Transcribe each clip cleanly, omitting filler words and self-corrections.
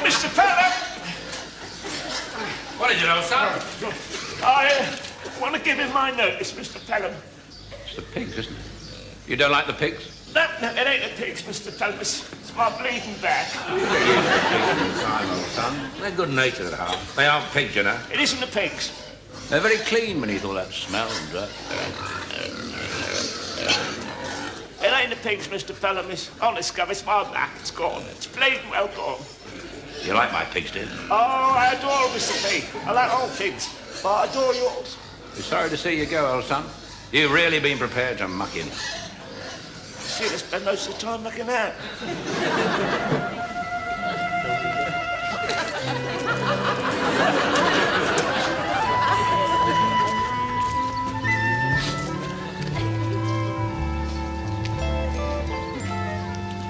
Mr. Perrin! What is it, old son? I want to give him my notice, Mr. Perrin. It's the pigs, isn't it? You don't like the pigs? No, it ain't the pigs, Mr. Perrin. It's my bleeding back. Time, old son. They're good-natured at heart. They aren't pigs, you know. It isn't the pigs. They're very clean beneath all that smell and dirt. It ain't the pigs, Mr. Perrin. Honest, Gov, it's my back. It's gone. It's bleeding well gone. You like my pigs, do you? Oh, I adore Mr. Pig. I like all pigs, but I adore yours. We're sorry to see you go, old son. You've really been prepared to muck in. See, I spend most of the time mucking out.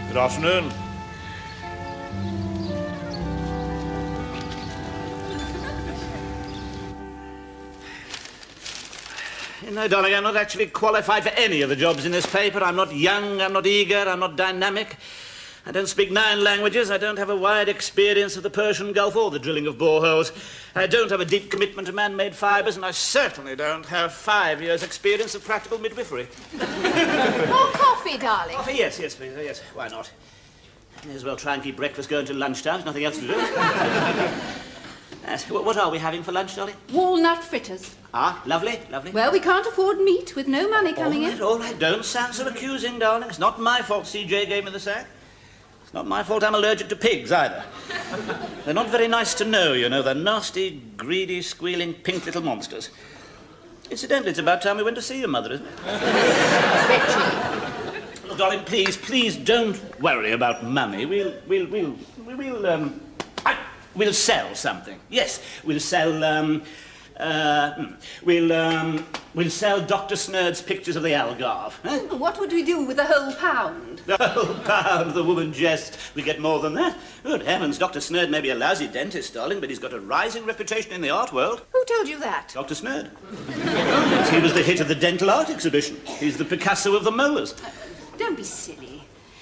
Good afternoon. You know, darling, I'm not actually qualified for any of the jobs in this paper. I'm not young, I'm not eager, I'm not dynamic. I don't speak 9 languages. I don't have a wide experience of the Persian Gulf or the drilling of boreholes. I don't have a deep commitment to man-made fibres, and I certainly don't have 5 years' experience of practical midwifery. More coffee, darling. Coffee, yes, please. Yes, why not? May as well try and keep breakfast going till lunchtime. There's nothing else to do. Yes, what are we having for lunch, darling? Walnut fritters. Ah, lovely. Well, we can't afford meat with no money coming in. All right, don't sound so accusing, darling. It's not my fault CJ gave me the sack. It's not my fault I'm allergic to pigs, either. They're not very nice to know, you know. They're nasty, greedy, squealing, pink little monsters. Incidentally, it's about time we went to see your mother, isn't it? Look, darling, please don't worry about money. We'll sell something. Yes, we'll sell, we'll sell Dr. Snerd's pictures of the Algarve. Huh? What would we do with the whole pound? The whole pound, the woman jest. We get more than that. Good heavens, Dr. Snerd may be a lousy dentist, darling, but he's got a rising reputation in the art world. Who told you that? Dr. Snerd. He was the hit of the dental art exhibition. He's the Picasso of the molars. Don't be silly.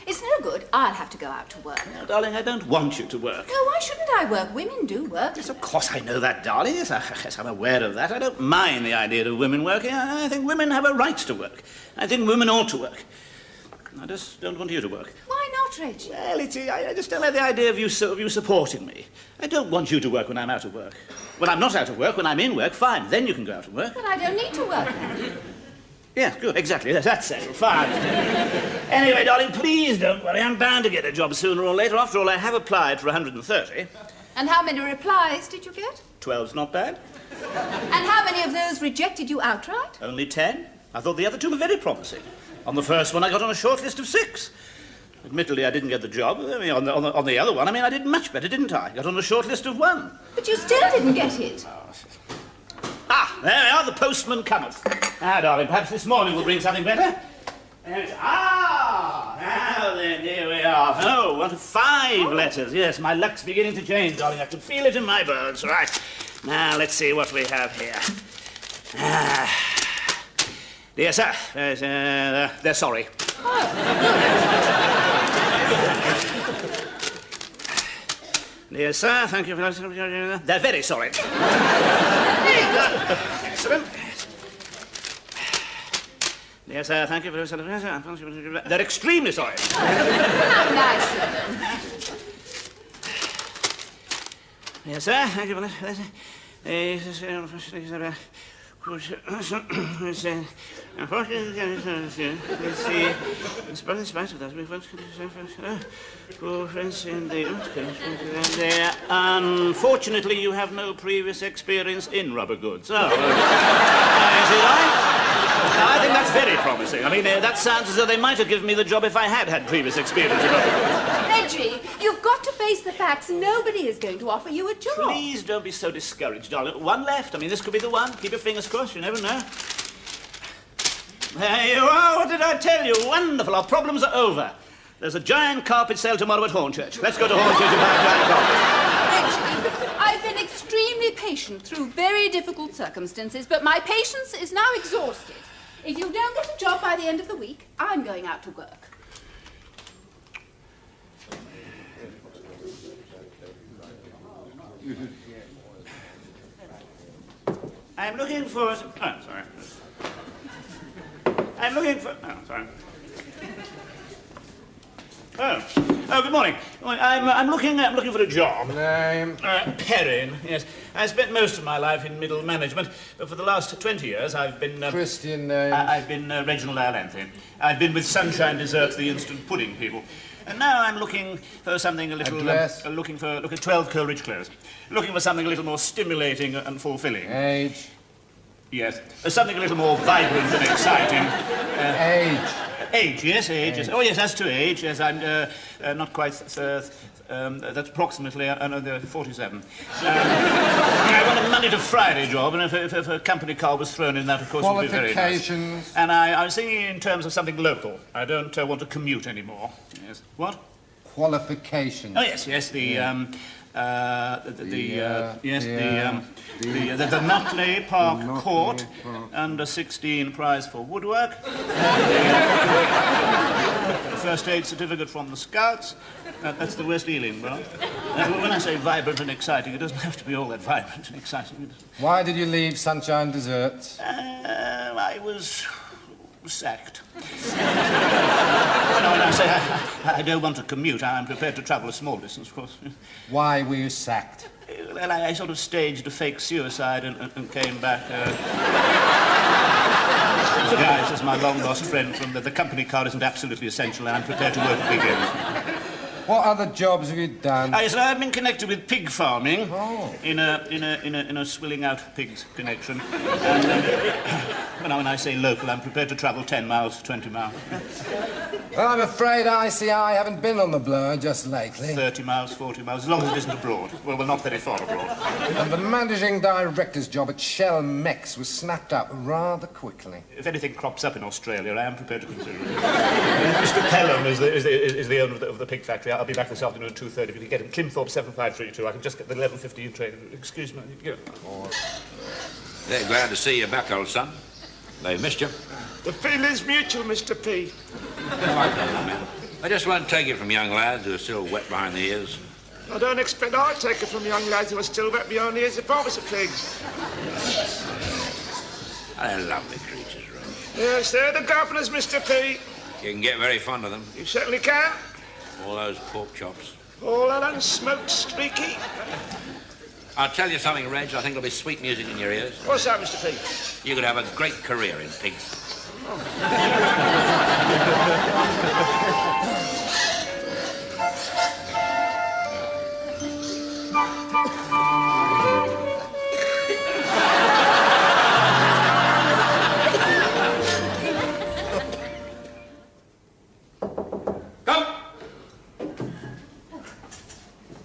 It's no good. I'll have to go out to work. No, darling, I don't want you to work. No, why shouldn't I work? Women do work. Yes, of course I know that, darling. Yes, I'm aware of that. I don't mind the idea of women working. I think women have a right to work. I think women ought to work. I just don't want you to work. Why not, Reggie? Well, I just don't like the idea of you supporting me. I don't want you to work when I'm out of work. When I'm not out of work, when I'm in work, fine. Then you can go out of work. But I don't need to work. Yeah, good, exactly. That's settled. Fine. Anyway, darling, please don't worry. I'm bound to get a job sooner or later. After all, I have applied for 130. And how many replies did you get? 12's not bad. And how many of those rejected you outright? Only 10. I thought the other 2 were very promising. On the first one, I got on a short list of 6. Admittedly, I didn't get the job. I mean, on the other one, I did much better, didn't I? Got on a short list of 1. But you still didn't get it. Ah, there we are, the postman cometh. Now, darling, perhaps this morning will bring something better. There it is. Ah, now then, here we are. Oh, what 5 letters. Yes, my luck's beginning to change, darling. I can feel it in my bones. Right. Now, let's see what we have here. Dear sir, they're sorry. Dear sir, thank you for... They're very sorry. Very good. Excellent. Dear sir, thank you for... They're extremely sorry. How nice. Dear sir, thank you for... Unfortunately, you have no previous experience in rubber goods. Oh, I think that's very promising. I mean, that sounds as though they might have given me the job if I had previous experience in rubber goods. Reggie, you've got to face the facts. Nobody is going to offer you a job. Please don't be so discouraged, darling. 1 left. I mean, this could be the one. Keep your fingers crossed. You never know. There you are. What did I tell you? Wonderful. Our problems are over. There's a giant carpet sale tomorrow at Hornchurch. Let's go to Hornchurch and buy a giant carpet. Reggie, I've been extremely patient through very difficult circumstances, but my patience is now exhausted. If you don't get a job by the end of the week, I'm going out to work. I'm looking for... Oh, sorry. I'm looking for... Oh, sorry. Oh, good morning. I'm looking for a job. Name? Perrin, yes. I spent most of my life in middle management, but for the last 20 years I've been... Christian name? I've been Reginald Alanthe. I've been with Sunshine Desserts, the instant pudding people. And now I'm looking for something a little... looking at 12 Coleridge Close. Looking for something a little more stimulating and fulfilling. Age? Yes. Something a little more vibrant and exciting. Age? Age, yes, age. Yes. Oh, yes, as to age, yes, I'm not quite... that's approximately 47. I want a Monday to Friday job, and if a company car was thrown in, that, of course, would be very nice. Qualifications? And I was thinking in terms of something local. I don't want to commute anymore. Yes. What? Qualifications? Oh, yes, the Nutley Park Court, under 16 prize for woodwork, first aid certificate from the Scouts. That's the West Ealing branch. When I say vibrant and exciting, it doesn't have to be all that vibrant and exciting. Why did you leave Sunshine Desserts? I was sacked. When I say I don't want to commute, I'm prepared to travel a small distance, of course. Why were you sacked? Well, I sort of staged a fake suicide and came back disguised as my long-lost friend from the company car isn't absolutely essential, and I'm prepared to work at weekends. What other jobs have you done? Yes, I've been connected with pig farming. Oh. In a swilling out pigs connection. And when I say local, I'm prepared to travel 10 miles, 20 miles. Well, I'm afraid ICI haven't been on the blower just lately. 30 miles, 40 miles, as long as it isn't abroad. Well, not very far abroad. And the managing director's job at Shell Mex was snapped up rather quickly. If anything crops up in Australia, I am prepared to consider it. Mr. Pelham is the owner of the pig factory. I'll be back this afternoon at 2:30. If you can get him, Climthorpe 7532. I can just get the 11:15 train. Excuse me. They're glad to see you back, old son. They've missed you. The feeling's mutual, Mr. P. I just won't take it from young lads who are still wet behind the ears. I don't expect I'd take it from young lads who are still wet behind the ears if I was a pig. They're lovely creatures, Ron. Yes, they're the governors, Mr. P. You can get very fond of them. You certainly can. All those pork chops. All that unsmoked streaky. I'll tell you something, Reg. I think there'll be sweet music in your ears. What's that, Mr. P? You could have a great career in pigs.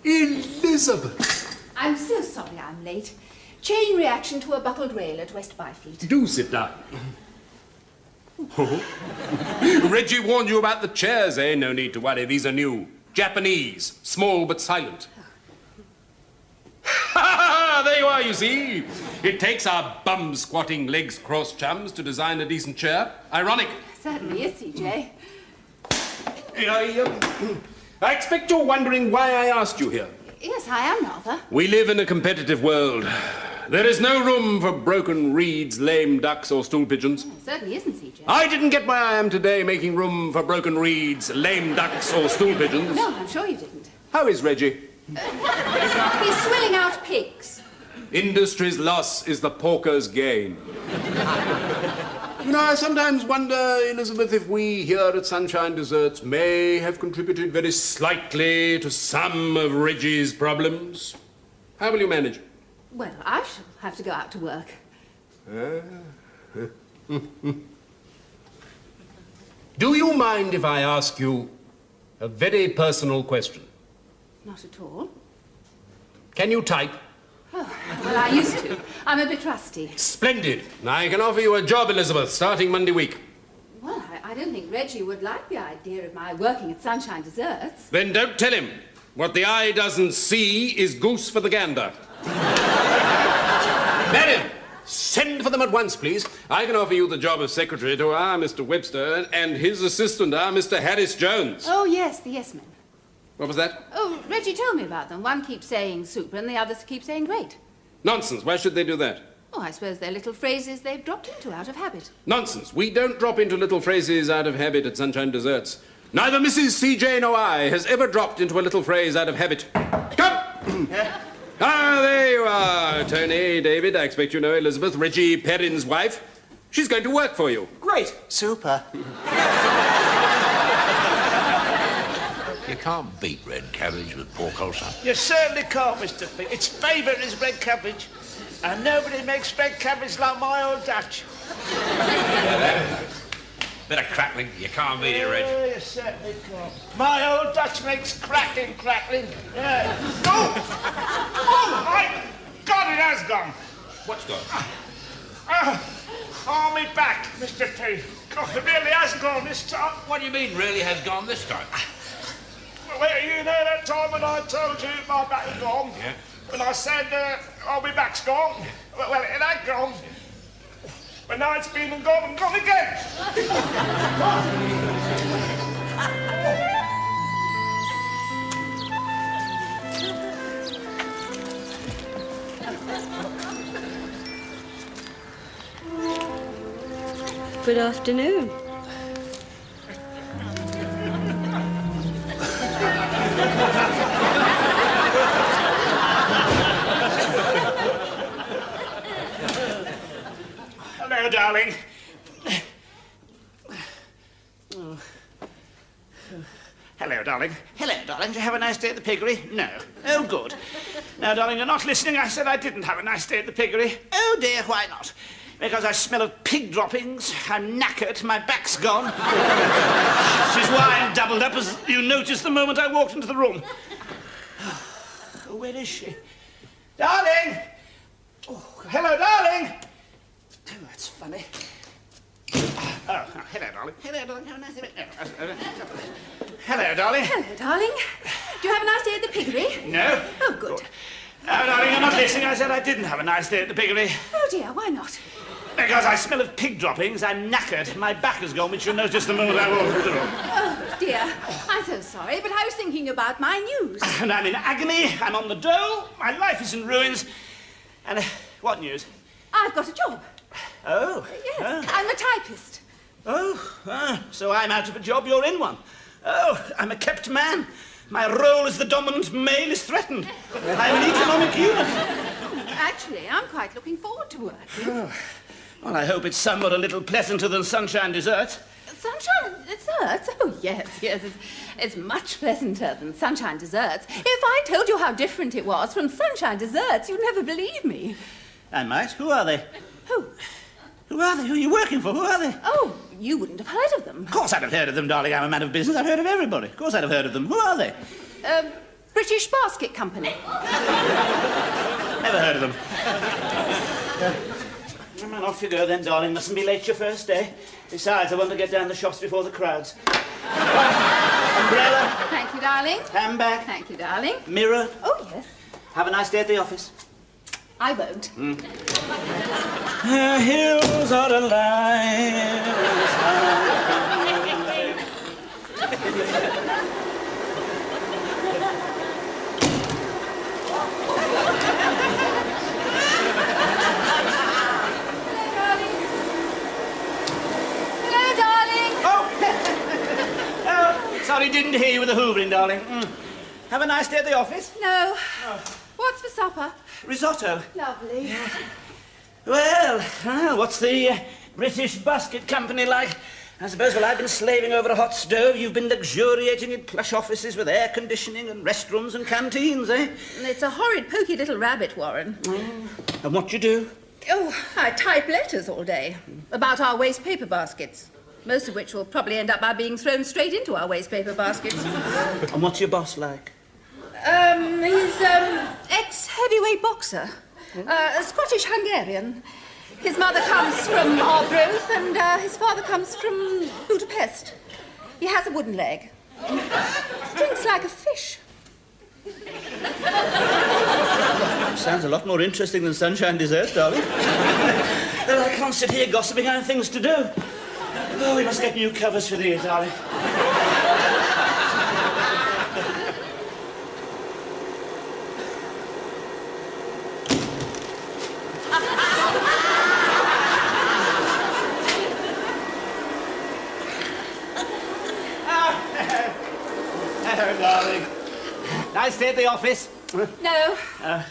Elizabeth! I'm so sorry I'm late. Chain reaction to a buckled rail at West Byfleet. Do sit down. Reggie warned you about the chairs, eh? No need to worry. These are new. Japanese. Small but silent. There you are, you see. It takes our bum-squatting, legs-crossed chums to design a decent chair. Ironic. Certainly is, CJ. I expect you're wondering why I asked you here. Yes, I am rather. We live in a competitive world. There is no room for broken reeds, lame ducks, or stool pigeons. Certainly isn't, CJ. I didn't get where I am today making room for broken reeds, lame ducks, or stool pigeons. No, I'm sure you didn't. How is Reggie? He's swilling out pigs. Industry's loss is the porker's gain. You know, I sometimes wonder, Elizabeth, if we here at Sunshine Desserts may have contributed very slightly to some of Reggie's problems. How will you manage? Well, I shall have to go out to work. Do you mind if I ask you a very personal question? Not at all. Can you type? Oh, well, I used to. I'm a bit rusty. Splendid. I can offer you a job, Elizabeth, starting Monday week. Well, I don't think Reggie would like the idea of my working at Sunshine Desserts. Then don't tell him. What the eye doesn't see is goose for the gander. Marion, send for them at once, please. I can offer you the job of secretary to our Mr. Webster and his assistant, our Mr. Harris Jones. Oh, yes, the yes-men. What was that? Oh, Reggie told me about them. One keeps saying super and the others keep saying great. Nonsense. Why should they do that? Oh, I suppose they're little phrases they've dropped into out of habit. Nonsense. We don't drop into little phrases out of habit at Sunshine Desserts. Neither Mrs. C.J. nor I has ever dropped into a little phrase out of habit. Come! Ah, there you are, Tony, David. I expect you know Elizabeth, Reggie Perrin's wife. She's going to work for you. Great. Super. You can't beat red cabbage with pork ulcer. You certainly can't, Mr. Pig. Its favourite is red cabbage. And nobody makes red cabbage like my old Dutch. Bit of crackling. You can't beat it, Reg. Oh, you certainly can't. My old Dutch makes crackling. Yeah. Oh! Oh, my God, it has gone. What's gone? Oh, me back, Mr. P. God, it really has gone this time. What do you mean, really has gone this time? Well, you know that time when I told you my back was gone? Yeah. When I said, oh, my back's gone. Well, it had gone. But now it's been and gone again. Good afternoon. Hello, darling. Oh. Hello, darling. Hello, darling. Did you have a nice day at the piggery? No. Oh, good. Now, darling, you're not listening. I said I didn't have a nice day at the piggery. Oh, dear, why not? Because I smell of pig droppings. I'm knackered. My back's gone. Which is why I'm doubled up, as you noticed the moment I walked into the room. Oh, where is she? Darling! Oh, hello, darling! Oh, that's funny. Oh, hello, darling. Hello, darling. Have a nice day. Hello, darling. Hello, darling. Do you have a nice day at the piggery? No. Oh, good. No, darling, you're not listening. I said I didn't have a nice day at the piggery. Oh, dear, why not? Because I smell of pig droppings. I'm knackered. My back has gone, which you'll notice the moment I walk through the room. Oh, dear. I'm so sorry, but I was thinking about my news. And I'm in agony. I'm on the dole. My life is in ruins. And what news? I've got a job. Oh. Yes, I'm a typist. So I'm out of a job, you're in one. Oh, I'm a kept man. My role as the dominant male is threatened. I'm an economic unit. Actually, I'm quite looking forward to work. Oh. Well, I hope it's somewhat a little pleasanter than Sunshine Desserts. Sunshine Desserts? Oh, yes. It's much pleasanter than Sunshine Desserts. If I told you how different it was from Sunshine Desserts, you'd never believe me. I might. Who are they? Who? Who are they? Who are you working for? Who are they? Oh, you wouldn't have heard of them. Of course I'd have heard of them, darling. I'm a man of business. I've heard of everybody. Of course I'd have heard of them. Who are they? British Basket Company. Never heard of them. Come on, off you go then, darling. Mustn't be late your first day. Besides, I want to get down the shops before the crowds. Umbrella. Thank you, darling. Handbag. Thank you, darling. Mirror. Oh, yes. Have a nice day at the office. I won't. The hills are alive. Hello, darling. Oh, sorry, didn't hear you with the hoovering, darling. Have a nice day at the office. No. What's for supper? Risotto. Lovely. Well, what's the British Basket Company like? I suppose while I've been slaving over a hot stove, you've been luxuriating in plush offices with air conditioning and restrooms and canteens, eh? It's a horrid, poky little rabbit, Warren. And what you do? Oh, I type letters all day about our waste paper baskets, most of which will probably end up by being thrown straight into our waste paper baskets. And what's your boss like? He's ex-heavyweight boxer, a Scottish-Hungarian. His mother comes from Arbroath and his father comes from Budapest. He has a wooden leg. Drinks like a fish. Sounds a lot more interesting than Sunshine Desserts, darling. Well, I can't sit here gossiping. I have things to do. Oh, we must get new covers for these, darling. Hello, darling. Nice day at the office. No.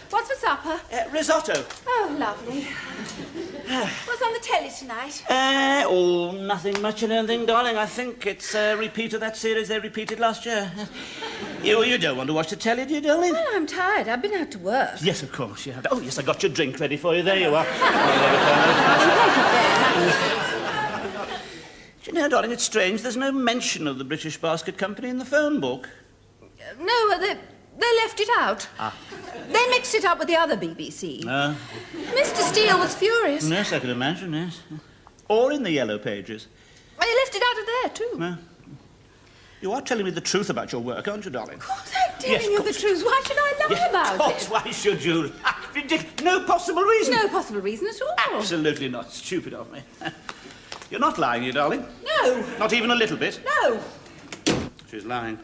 What's for supper? Risotto. Oh, lovely. What's on the telly tonight? Nothing much, I don't think, darling. I think it's a repeat of that series they repeated last year. You don't want to watch the telly, do you, darling? Well, I'm tired. I've been out to work. Yes, of course you have. Oh, yes, I got your drink ready for you. There you are. Do you know, darling, it's strange. There's no mention of the British Basket Company in the phone book. No, they left it out. They mixed it up with the other BBC. Mr. Steele was furious. Yes, I can imagine, yes. Or in the Yellow Pages. Well, he left it out of there, too. You are telling me the truth about your work, aren't you, darling? Of course I'm telling you the truth. Why should I lie about Of course, it? why should you? No possible reason. No possible reason at all. Absolutely not. Stupid of me. You're not lying, you darling? No. Not even a little bit? No. She's lying.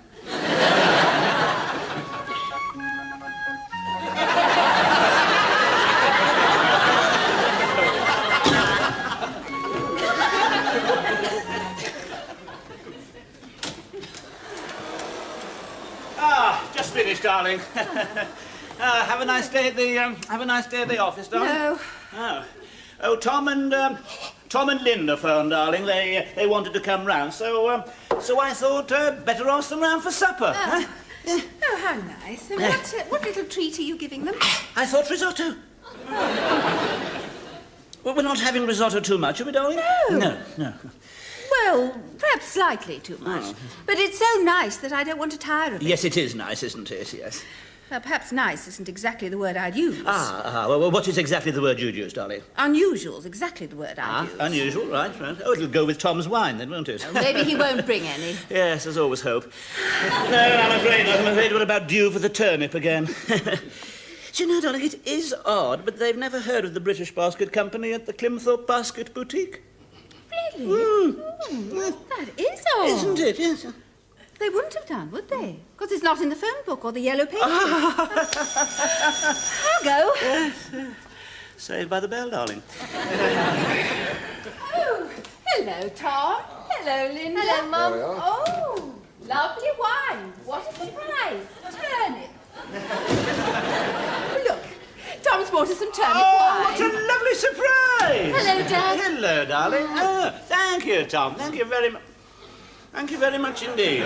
Just finished, darling. Have a nice day at the office, darling. No. Oh, Tom and Linda phoned, darling. They wanted to come round, so I thought better ask them round for supper. Huh? Oh, how nice. And what little treat are you giving them? I thought risotto. Well, we're not having risotto too much, are we, darling? No. No. Well, perhaps slightly too much. But it's so nice that I don't want to tire of it. Yes, it is nice, isn't it? Yes. Perhaps nice isn't exactly the word I'd use. Well, what is exactly the word you'd use, darling? Unusual's exactly the word I'd use. Unusual, right. Oh, it'll go with Tom's wine then, won't it? Oh, maybe he won't bring any. Yes, there's always hope. No, I'm afraid not. I'm afraid we're about due for the turnip again. Do you know, darling, it is odd, but they've never heard of the British Basket Company at the Climthorpe Basket Boutique. Really? That is odd. Isn't it? Yes. They wouldn't have done, would they? Because it's not in the phone book or the Yellow Pages. I'll go. Yes. Saved by the bell, darling. Oh, hello, Tom. Hello, Linda. Hello, Mum. There we are. Oh, lovely wine. What a surprise. Turnip. Look, Tom's bought us some turnip wine. What a lovely surprise! Hello, Dad. Hello, darling. Thank you, Tom. Thank you very much. Thank you very much indeed.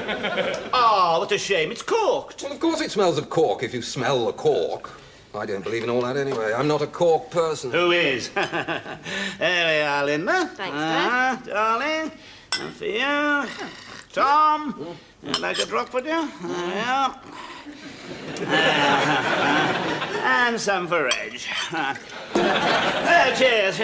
What a shame. It's corked. Well, of course it smells of cork if you smell the cork. I don't believe in all that anyway. I'm not a cork person. Who is? There we are, Linda. Thanks, Dad. Darling. And for you. Tom. I'd like a drop, would you? There we are. And some for Reg. Cheers.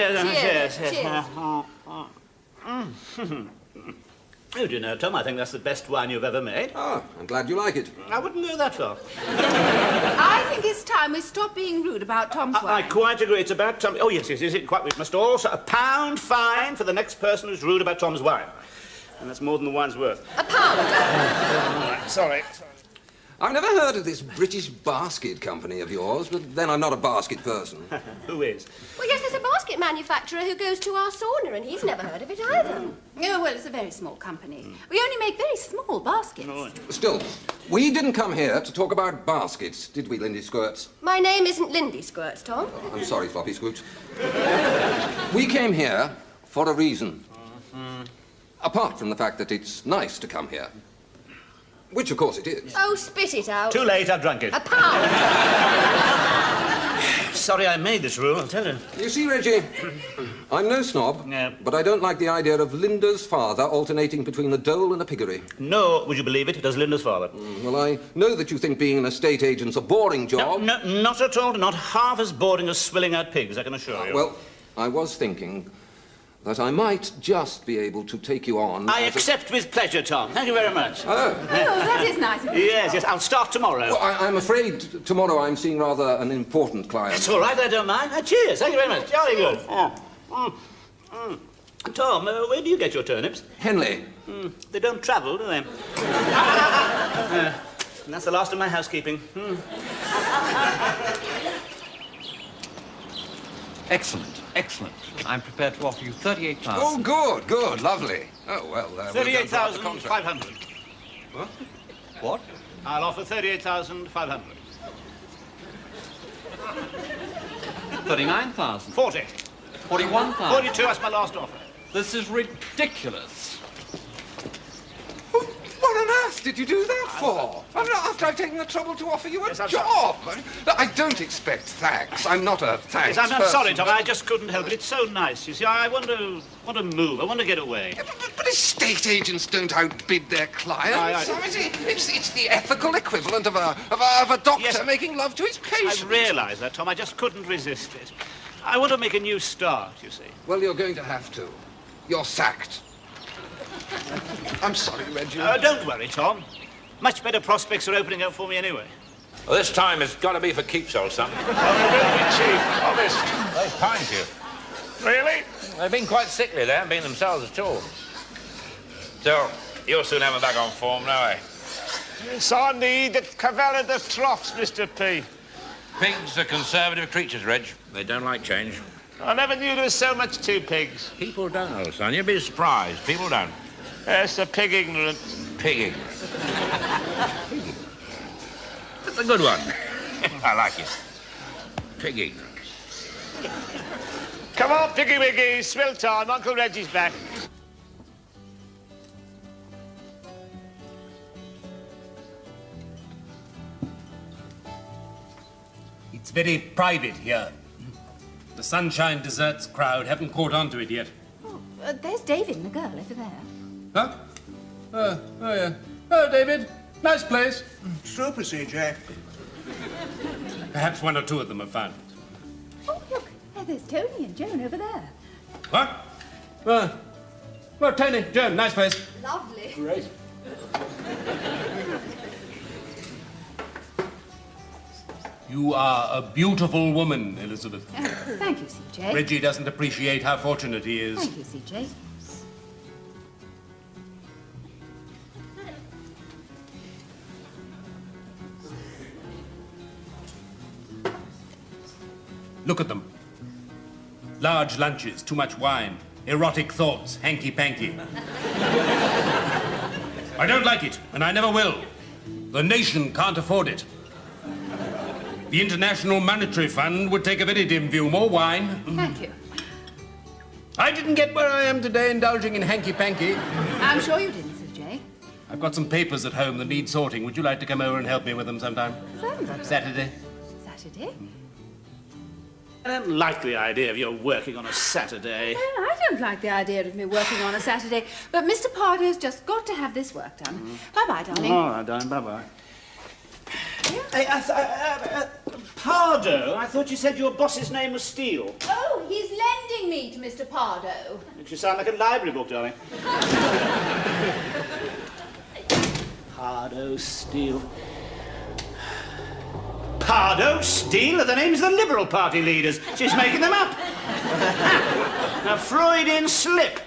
Oh, do you know, Tom, I think that's the best wine you've ever made. Ah, I'm glad you like it. I wouldn't go that far. I think it's time we stop being rude about Tom's I wine. quite agree. It's about Tom. Oh, yes, quite. We must also £1 fine for the next person who's rude about Tom's wine. And that's more than the wine's worth. £1. All right, sorry. I've never heard of this British Basket Company of yours, but then I'm not a basket person. Who is? Well, yes, there's a basket manufacturer who goes to our sauna, and he's never heard of it either. Oh, well, it's a very small company. We only make very small baskets. Still, we didn't come here to talk about baskets, did we, Lindy Squirts? My name isn't Lindy Squirts, Tom. I'm sorry, Floppy Scoots. We came here for a reason. Apart from the fact that it's nice to come here. Which, of course, it is. Oh, spit it out. Too late, I've drunk it. £1. Sorry I made this rule, I'll tell you. You see, Reggie, I'm no snob, No. but I don't like the idea of Linda's father alternating between a dole and a piggery. No, would you believe it? Does Linda's father. Well, I know that you think being an estate agent's a boring job. No, not at all. Not half as boring as swilling out pigs, I can assure you. Well, I was thinking that I might just be able to take you on. I as a- accept with pleasure, Tom. Thank you very much. Oh. Oh, that is nice of you. Yes, I'll start tomorrow. Well, I'm afraid tomorrow I'm seeing rather an important client. It's all right, I don't mind. Cheers, thank you very much. Jolly good. Tom, where do you get your turnips? Henley. They don't travel, do they? And that's the last of my housekeeping. Excellent, excellent. I'm prepared to offer you 38,000. Oh, good, lovely. Oh, well, 38,500. What? I'll offer 38,500. 39,000. 40. 41,000. 42, that's my last offer. This is ridiculous. What on earth did you do that for? After I've taken the trouble to offer you a Yes, I'm job. I don't expect thanks. I'm not a thanks Yes, I'm person. sorry, Tom. I just couldn't help it. It's so nice. You see, I want to move. I want to get away. But estate agents don't outbid their clients. It's the ethical equivalent of a doctor Yes, making love to his patient. I realise that, Tom. I just couldn't resist it. I want to make a new start, you see. Well, you're going to have to. You're sacked. I'm sorry, Reggie. Don't worry, Tom. Much better prospects are opening up for me anyway. Well, this time it's got to be for keeps, old son. Oh, really, Chief? Honest. They've pined you. Really? They've been quite sickly. They haven't been themselves at all. So, you'll soon have them back on form now, eh? It's on the cavella de troughs, Mr. P. Pigs are conservative creatures, Reg. They don't like change. I never knew there was so much to pigs. People don't, old son. You'll be surprised. People don't. Yes, a pig ignorant. Pig ignorant. That's a good one. I like it. Pig ignorant. Come on, Piggy Wiggy, swill time. Uncle Reggie's back. It's very private here. The Sunshine Desserts crowd haven't caught on to it yet. Oh, there's David and the girl over there. Huh? Oh, yeah. Oh, David. Nice place. Super, CJ. Perhaps one or two of them have found it. Oh, look, there's Tony and Joan over there. What? Well, Tony, Joan, nice place. Lovely. Great. You are a beautiful woman, Elizabeth. Thank you, CJ. Reggie doesn't appreciate how fortunate he is. Thank you, CJ. Look at them. Large lunches, too much wine, erotic thoughts, hanky-panky. I don't like it, and I never will. The nation can't afford it. The International Monetary Fund would take a very dim view. More wine. Thank you. I didn't get where I am today indulging in hanky-panky. I'm sure you didn't, CJ. I've got some papers at home that need sorting. Would you like to come over and help me with them sometime? Certainly. Saturday? Saturday? I don't like the idea of your working on a Saturday. Well, I don't like the idea of me working on a Saturday, but Mr. Pardo's just got to have this work done. Bye-bye, darling. All right, darling, bye-bye. Hey, Pardo, I thought you said your boss's name was Steele. Oh, he's lending me to Mr. Pardo. Makes you sound like a library book, darling. Pardo, Steele. Pardo, Steele are the names of the Liberal Party leaders. She's making them up. A Freudian slip.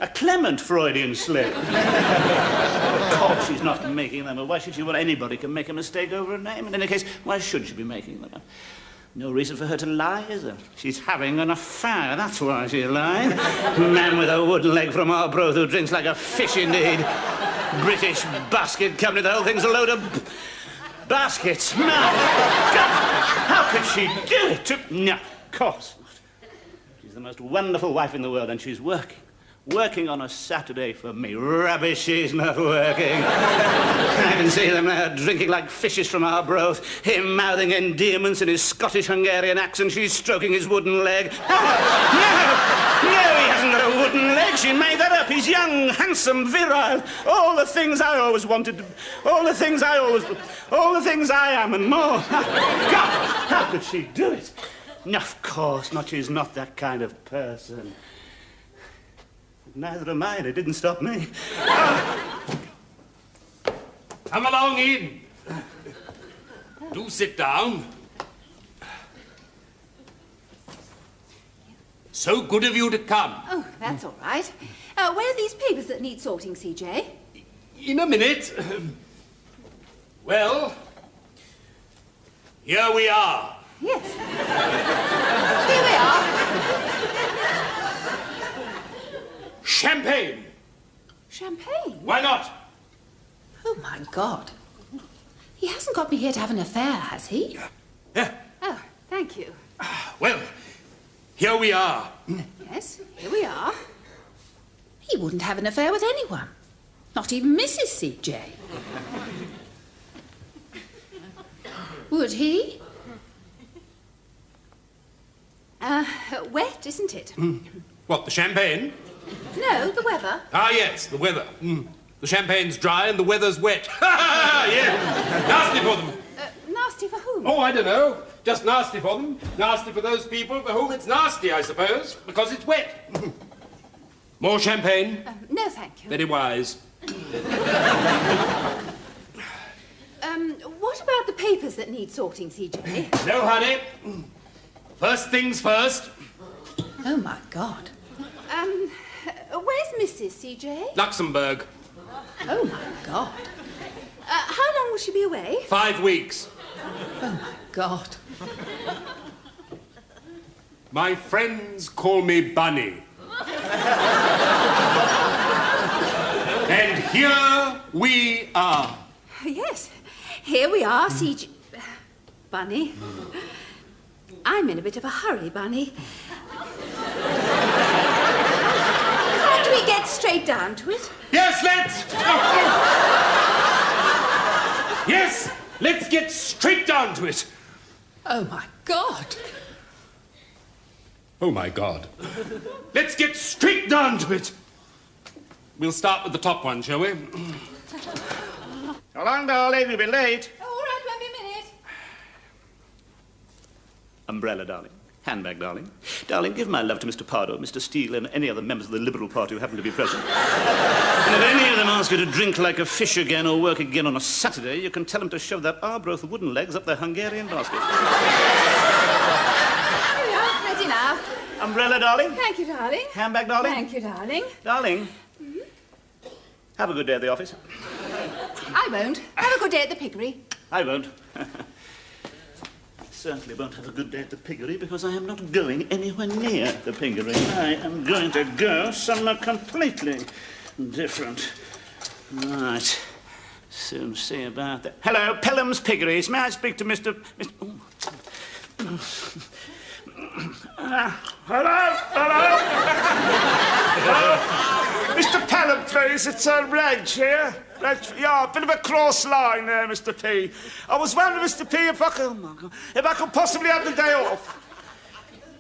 A Clement Freudian slip. Of course she's not making them up. Why should she? Well, anybody can make a mistake over a name. In any case, why should she be making them up? No reason for her to lie, is there? She's having an affair, that's why she's lying. Man with a wooden leg from Arbroath who drinks like a fish indeed. British Basket Company, the whole thing's a load of baskets. No. God, how could she do it? No, of course not. She's the most wonderful wife in the world, and she's working on a Saturday for me. Rubbish, she's not working. I can see them now, drinking like fishes from Arbroath, him mouthing endearments in his Scottish-Hungarian accent, she's stroking his wooden leg. No, he hasn't got a wooden leg. She made that up. He's young, handsome, virile. All the things I always wanted. All the things I am and more. God, how could she do it? No, of course not. She's not that kind of person. Neither am I. It didn't stop me. Come along in. Do sit down. So good of you to come. Oh, that's all right. Where are these papers that need sorting, CJ? In a minute. Well, here we are. Yes. Here we are. Champagne. Champagne? Why not? Oh, my God. He hasn't got me here to have an affair, has he? Yeah. Oh, thank you. Well, here we are. Yes, here we are. He wouldn't have an affair with anyone. Not even Mrs. CJ. Would he? Wet, isn't it? What, the champagne? No, the weather. Ah, yes, the weather. The champagne's dry and the weather's wet. Yeah, nasty for them. Nasty for whom? Oh, I don't know. Just nasty for them. Nasty for those people for whom it's nasty, I suppose, because it's wet. More champagne? No, thank you. Very wise. What about the papers that need sorting, CJ? No, honey. First things first. Oh, my God. Where's Mrs. CJ? Luxembourg. Oh, my God. How long will she be away? 5 weeks. Oh, my God. My friends call me Bunny. And here we are. Yes, here we are, CJ. Bunny. I'm in a bit of a hurry, Bunny. Can't we get straight down to it? Yes, let's! Yes, let's get straight down to it. Oh, my God. Oh, my God. Let's get straight down to it. We'll start with the top one, shall we? So long, darling. You'll be late. All right, won't be a minute. Umbrella, darling. Handbag, darling. Darling, give my love to Mr. Pardo, Mr. Steele, and any other members of the Liberal Party who happen to be present. And if any of them ask you to drink like a fish again or work again on a Saturday, you can tell them to shove their Arbroath wooden legs up their Hungarian basket. Here we are, ready now. Umbrella, darling. Thank you, darling. Handbag, darling. Thank you, darling. Darling. Have a good day at the office. I won't. Have a good day at the piggery. I won't. Certainly won't have a good day at the piggery because I am not going anywhere near the piggery. I am going to go somewhere completely different. Right. Soon see about that. Hello, Pelham's Piggeries. May I speak to Mr. Hello? Mr. Pelham, please. It's Reg here. Yeah, a bit of a cross line there, Mr. P. I was wondering, Mr. P, if I could possibly have the day off.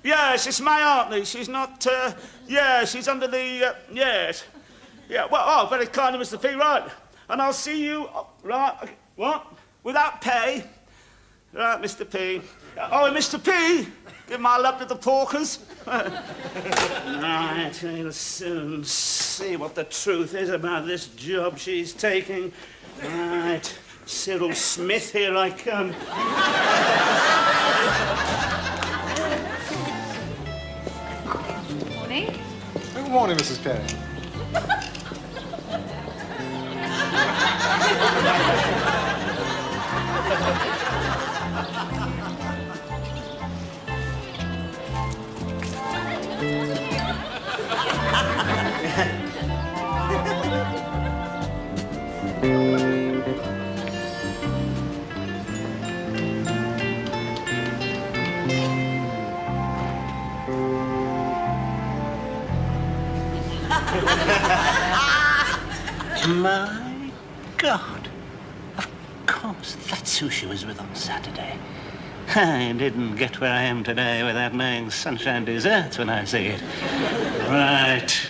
Yes, it's my auntie. She's not, she's under the, yes. Yeah, well, oh, very kind of Mr. P, right. And I'll see you, right, what? Without pay? Right, Mr. P. Oh, and Mr. P, give my love to the porkers. Right, we'll soon see what the truth is about this job she's taking. Right, Cyril Smith, here I come. Morning. Good morning, Mrs. Perrin. My God. Of course, that's who she was with on Saturday. I didn't get where I am today without knowing Sunshine Desserts when I see it. Right.